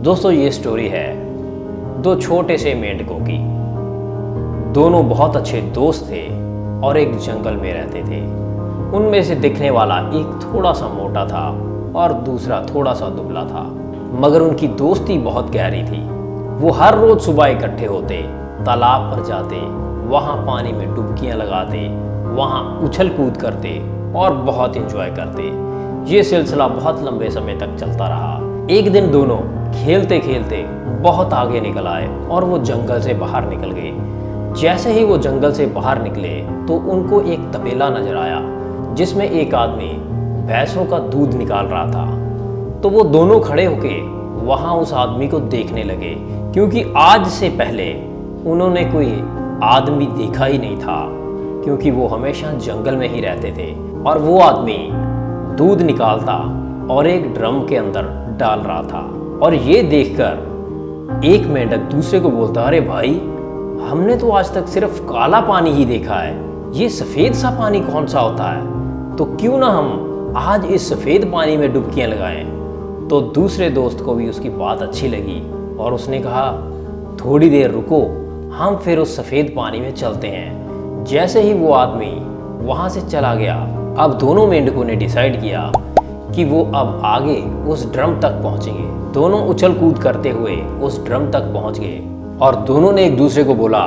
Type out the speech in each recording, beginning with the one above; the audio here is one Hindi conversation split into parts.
दोस्तों ये स्टोरी है दो छोटे से मेंढकों की। दोनों बहुत अच्छे दोस्त थे और एक जंगल में रहते थे। उनमें से दिखने वाला एक थोड़ा सा मोटा था और दूसरा थोड़ा सा दुबला था, मगर उनकी दोस्ती बहुत गहरी थी। वो हर रोज सुबह इकट्ठे होते, तालाब पर जाते, वहाँ पानी में डुबकियाँ लगाते, वहाँ उछल कूद करते और बहुत एंजॉय करते। ये सिलसिला बहुत लंबे समय तक चलता रहा। एक दिन दोनों खेलते खेलते बहुत आगे निकल आए और वो जंगल से बाहर निकल गए। जैसे ही वो जंगल से बाहर निकले तो उनको एक तबेला नजर आया जिसमें एक आदमी भैंसों का दूध निकाल रहा था। तो वो दोनों खड़े होके वहाँ उस आदमी को देखने लगे, क्योंकि आज से पहले उन्होंने कोई आदमी देखा ही नहीं था, क्योंकि वो हमेशा जंगल में ही रहते थे। और वो आदमी दूध निकालता और एक ड्रम के अंदर डाल रहा था। और ये देखकर एक मेंढक दूसरे को बोलता, अरे भाई, हमने तो आज तक सिर्फ काला पानी ही देखा है, ये सफ़ेद सा पानी कौन सा होता है? तो क्यों ना हम आज इस सफ़ेद पानी में डुबकियां लगाएं। तो दूसरे दोस्त को भी उसकी बात अच्छी लगी और उसने कहा, थोड़ी देर रुको, हम फिर उस सफ़ेद पानी में चलते हैं। जैसे ही वो आदमी वहाँ से चला गया, अब दोनों मेंढकों ने डिसाइड किया कि वो अब आगे उस ड्रम तक पहुंचेंगे। दोनों उछल कूद करते हुए उस ड्रम तक पहुंच गए और दोनों ने एक दूसरे को बोला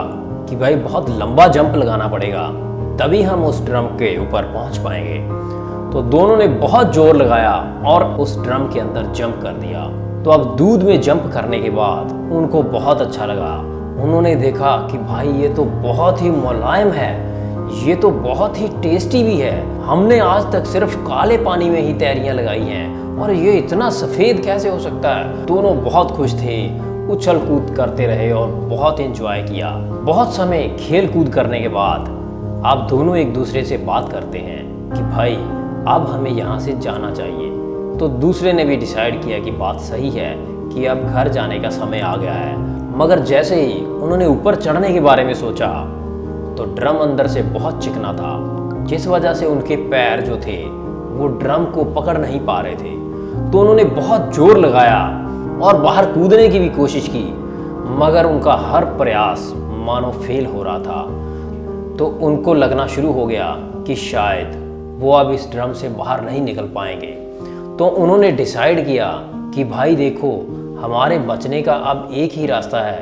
कि भाई बहुत लंबा जंप लगाना पड़ेगा, तभी हम उस ड्रम के ऊपर पहुंच पाएंगे। तो दोनों ने बहुत जोर लगाया और उस ड्रम के अंदर जंप कर दिया। तो अब दूध में जंप करने के बाद उनको बहुत अच्छा लगा। उन्होंने देखा कि भाई ये तो बहुत ही मुलायम है, ये तो बहुत ही टेस्टी भी है। हमने आज तक सिर्फ काले पानी में ही तैरियां लगाई हैं और ये इतना सफ़ेद कैसे हो सकता है। दोनों बहुत खुश थे, उछल कूद करते रहे और बहुत एंजॉय किया। बहुत समय खेल कूद करने के बाद अब दोनों एक दूसरे से बात करते हैं कि भाई अब हमें यहाँ से जाना चाहिए। तो दूसरे ने भी डिसाइड किया कि बात सही है कि अब घर जाने का समय आ गया है। मगर जैसे ही उन्होंने ऊपर चढ़ने के बारे में सोचा तो ड्रम अंदर से बहुत चिकना था, जिस वजह से उनके पैर जो थे वो ड्रम को पकड़ नहीं पा रहे थे। तो उन्होंने बहुत जोर लगाया और बाहर कूदने की भी कोशिश की, मगर उनका हर प्रयास मानो फेल हो रहा था। तो उनको लगना शुरू हो गया कि शायद वो अब इस ड्रम से बाहर नहीं निकल पाएंगे। तो उन्होंने डिसाइड किया कि भाई देखो, हमारे बचने का अब एक ही रास्ता है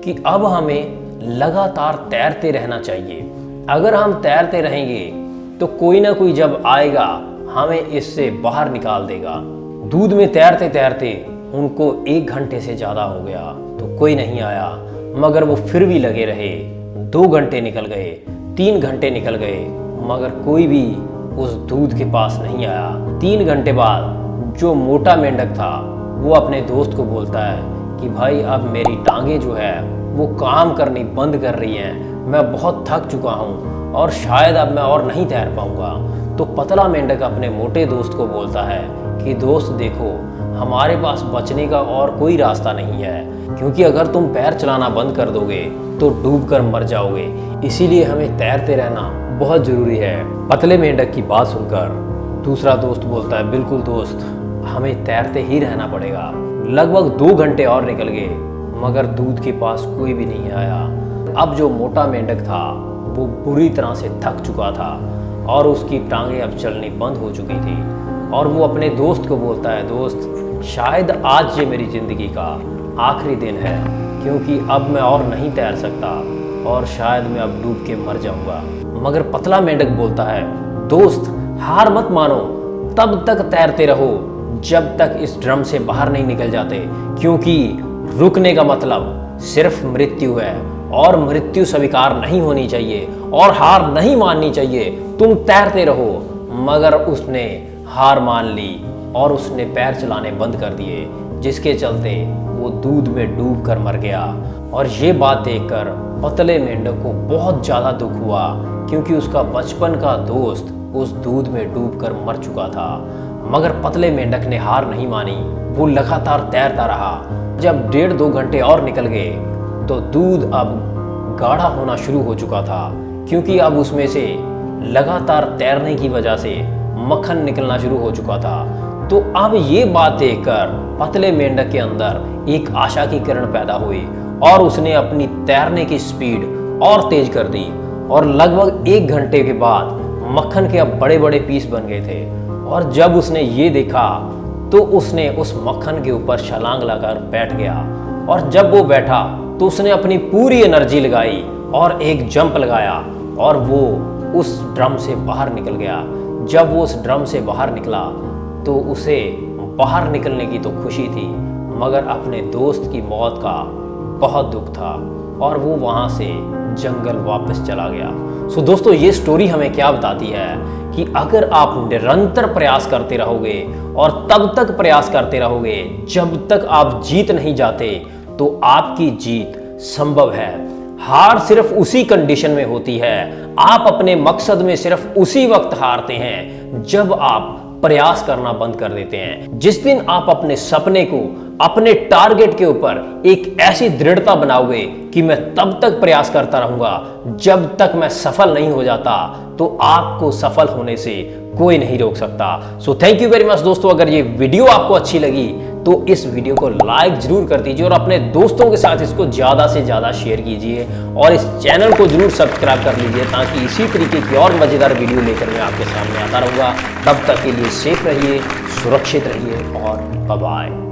कि अब हमें लगातार तैरते रहना चाहिए। अगर हम तैरते रहेंगे तो कोई ना कोई जब आएगा हमें इससे बाहर निकाल देगा। दूध में तैरते तैरते उनको 1 घंटे से ज़्यादा हो गया तो कोई नहीं आया, मगर वो फिर भी लगे रहे। 2 घंटे निकल गए, 3 घंटे निकल गए, मगर कोई भी उस दूध के पास नहीं आया। 3 घंटे बाद जो मोटा मेंढक था वो अपने दोस्त को बोलता है कि भाई अब मेरी टांगे जो है वो काम करनी बंद कर रही हैं, मैं बहुत थक चुका हूँ और शायद अब मैं और नहीं तैर पाऊँगा। तो पतला मेंढक अपने मोटे दोस्त को बोलता है कि दोस्त देखो, हमारे पास बचने का और कोई रास्ता नहीं है, क्योंकि अगर तुम पैर चलाना बंद कर दोगे तो डूबकर मर जाओगे। इसीलिए हमें तैरते रहना बहुत ज़रूरी है। पतले मेंढक की बात सुनकर दूसरा दोस्त बोलता है, बिल्कुल दोस्त, हमें तैरते ही रहना पड़ेगा। लगभग 2 घंटे और निकल गए, मगर दूध के पास कोई भी नहीं आया। अब जो मोटा मेंढक था वो बुरी तरह से थक चुका था और उसकी टांगें अब चलनी बंद हो चुकी थी। और वो अपने दोस्त को बोलता है, दोस्त, शायद आज ये मेरी ज़िंदगी का आखिरी दिन है, क्योंकि अब मैं और नहीं तैर सकता और शायद मैं अब डूब के मर जाऊंगा। मगर पतला मेंढक बोलता है, दोस्त, हार मत मानो, तब तक तैरते रहो जब तक इस ड्रम से बाहर नहीं निकल जाते, क्योंकि रुकने का मतलब सिर्फ मृत्यु है और मृत्यु स्वीकार नहीं होनी चाहिए और हार नहीं माननी चाहिए। तुम तैरते रहो। मगर उसने हार मान ली और उसने पैर चलाने बंद कर दिए, जिसके चलते वो दूध में डूब कर मर गया। और ये बात देखकर पतले मेंढक को बहुत ज़्यादा दुख हुआ, क्योंकि उसका बचपन का दोस्त उस दूध में डूबकर मर चुका था। मगर पतले मेंढक ने हार नहीं मानी, वो लगातार तैरता रहा। जब 1.5-2 घंटे और निकल गए तो दूध अब गाढ़ा होना शुरू हो चुका था, क्योंकि अब उसमें से लगातार तैरने की वजह से मक्खन निकलना शुरू हो चुका था। तो अब ये बात देखकर पतले मेंढक के अंदर एक आशा की किरण पैदा हुई और उसने अपनी तैरने की स्पीड और तेज कर दी और लगभग 1 घंटे के बाद मक्खन के अब बड़े बड़े पीस बन गए थे। और जब उसने ये देखा तो उसने उस मक्खन के ऊपर छलांग लगाकर बैठ गया और जब वो बैठा तो उसने अपनी पूरी एनर्जी लगाई और एक जंप लगाया और वो उस ड्रम से बाहर निकल गया। जब वो उस ड्रम से बाहर निकला तो उसे बाहर निकलने की तो खुशी थी मगर अपने दोस्त की मौत का बहुत दुख था और वो वहाँ से जंगल वापस चला गया। सो दोस्तों, ये स्टोरी हमें क्या बताती है कि अगर आप निरंतर प्रयास करते रहोगे और तब तक प्रयास करते रहोगे जब तक आप जीत नहीं जाते तो आपकी जीत संभव है। हार सिर्फ उसी कंडीशन में होती है, आप अपने मकसद में सिर्फ उसी वक्त हारते हैं जब आप प्रयास करना बंद कर देते हैं। जिस दिन आप अपने सपने को, अपने टारगेट के ऊपर एक ऐसी दृढ़ता बनाओगे कि मैं तब तक प्रयास करता रहूंगा जब तक मैं सफल नहीं हो जाता, तो आपको सफल होने से कोई नहीं रोक सकता। So thank you very much दोस्तों। अगर ये वीडियो आपको अच्छी लगी तो इस वीडियो को लाइक जरूर कर दीजिए और अपने दोस्तों के साथ इसको ज़्यादा से ज़्यादा शेयर कीजिए और इस चैनल को जरूर सब्सक्राइब कर लीजिए ताकि इसी तरीके की और मज़ेदार वीडियो लेकर मैं आपके सामने आता रहूँगा। तब तक के लिए सेफ रहिए, सुरक्षित रहिए और बाय बाय।